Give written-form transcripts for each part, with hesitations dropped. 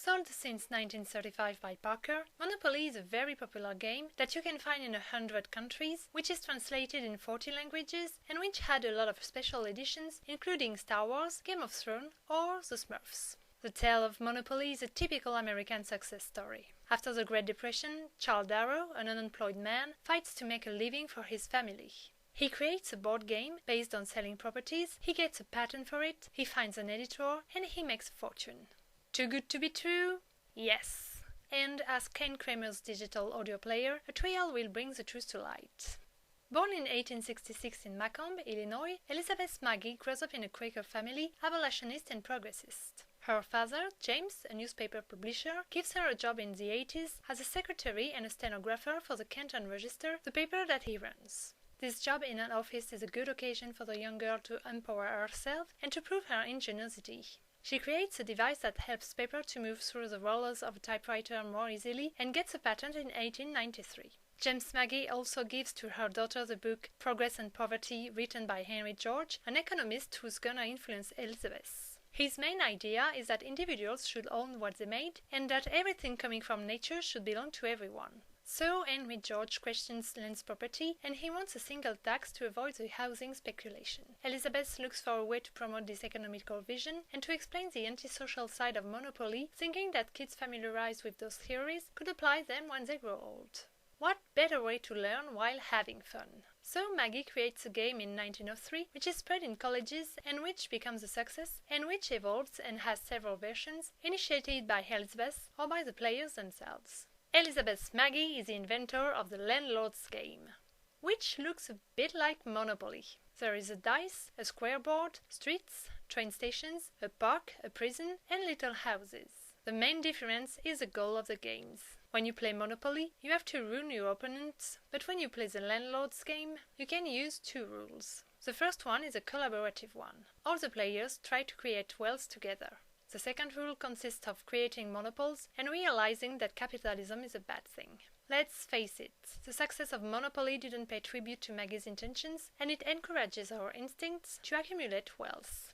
Sold since 1935 by Parker, Monopoly is a very popular game that you can find in 100 countries, which is translated in 40 languages and which had a lot of special editions, including Star Wars, Game of Thrones, or The Smurfs. The tale of Monopoly is a typical American success story. After the Great Depression, Charles Darrow, an unemployed man, fights to make a living for his family. He creates a board game based on selling properties, he gets a patent for it, he finds an editor, and he makes a fortune. Too good to be true? Yes. And as Ken Kramer's digital audio player, a trial will bring the truth to light. Born in 1866 in Macomb, Illinois, Elizabeth Magie grows up in a Quaker family, abolitionist and progressist. Her father, James, a newspaper publisher, gives her a job in the 80s as a secretary and a stenographer for the Canton Register, the paper that he runs. This job in an office is a good occasion for the young girl to empower herself and to prove her ingenuity. She creates a device that helps paper to move through the rollers of a typewriter more easily and gets a patent in 1893. James Magie also gives to her daughter the book Progress and Poverty, written by Henry George, an economist who's gonna influence Elizabeth. His main idea is that individuals should own what they made and that everything coming from nature should belong to everyone. So Henry George questions land's property and he wants a single tax to avoid the housing speculation. Elizabeth looks for a way to promote this economical vision and to explain the antisocial side of monopoly, thinking that kids familiarized with those theories could apply them when they grow old. What better way to learn while having fun? So Magie creates a game in 1903 which is spread in colleges and which becomes a success and which evolves and has several versions, initiated by Elizabeth or by the players themselves. Elizabeth Magie is the inventor of the landlord's game, which looks a bit like Monopoly. There is a dice, a square board, streets, train stations, a park, a prison, and little houses. The main difference is the goal of the games. When you play Monopoly, you have to ruin your opponents, but when you play the landlord's game, you can use two rules. The first one is a collaborative one. All the players try to create wealth together. The second rule consists of creating monopoles and realizing that capitalism is a bad thing. Let's face it, the success of Monopoly didn't pay tribute to Magie's intentions, and it encourages our instincts to accumulate wealth.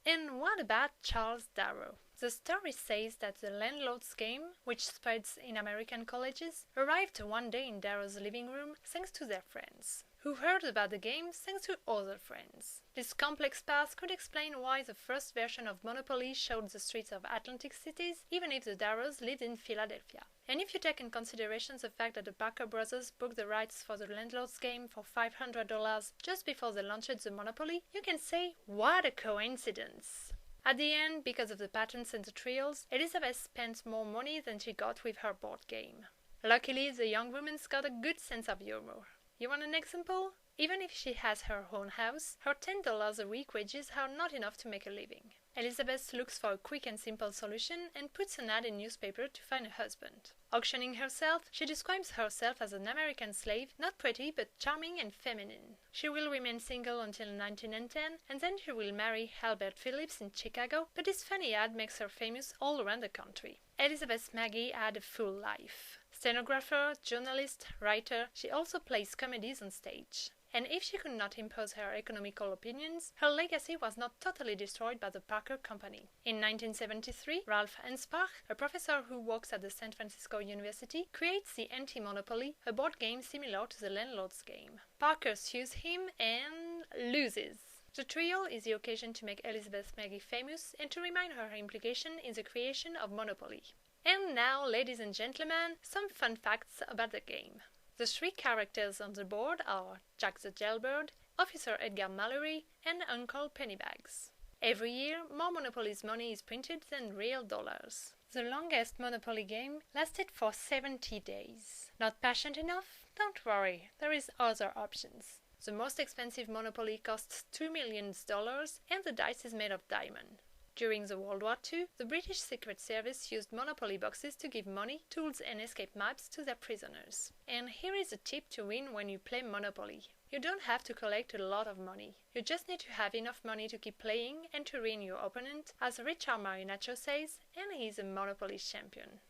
And what about Charles Darrow? The story says that the landlord's game, which spreads in American colleges, arrived one day in Darrow's living room thanks to their friends, who heard about the game thanks to other friends. This complex path could explain why the first version of Monopoly showed the streets of Atlantic cities, even if the Darrows lived in Philadelphia. And if you take in consideration the fact that the Parker brothers booked the rights for the landlord's game for $500 just before they launched the Monopoly, you can say, what a coincidence! At the end, because of the patents and the trials, Elizabeth spent more money than she got with her board game. Luckily, the young woman's got a good sense of humor. You want an example? Even if she has her own house, her $10 a week wages are not enough to make a living. Elizabeth looks for a quick and simple solution and puts an ad in newspaper to find a husband. Auctioning herself, she describes herself as an American slave, not pretty but charming and feminine. She will remain single until 1910, and then she will marry Albert Phillips in Chicago, but this funny ad makes her famous all around the country. Elizabeth Magie had a full life. Stenographer, journalist, writer, she also plays comedies on stage. And if she could not impose her economical opinions, her legacy was not totally destroyed by the Parker Company. In 1973, Ralph Anspach, a professor who works at the San Francisco University, creates the Anti-Monopoly, a board game similar to the landlord's game. Parker sues him and loses. The trial is the occasion to make Elizabeth Magie famous and to remind her implication in the creation of Monopoly. And now, ladies and gentlemen, some fun facts about the game. The three characters on the board are Jack the Jailbird, Officer Edgar Mallory, and Uncle Pennybags. Every year, more Monopoly's money is printed than real dollars. The longest Monopoly game lasted for 70 days. Not patient enough? Don't worry, there is other options. The most expensive Monopoly costs $2 million, and the dice is made of diamond. During the World War II, the British Secret Service used Monopoly boxes to give money, tools and escape maps to their prisoners. And here is a tip to win when you play Monopoly. You don't have to collect a lot of money. You just need to have enough money to keep playing and to ruin your opponent, as Richard Marinaccio says, and he's a Monopoly champion.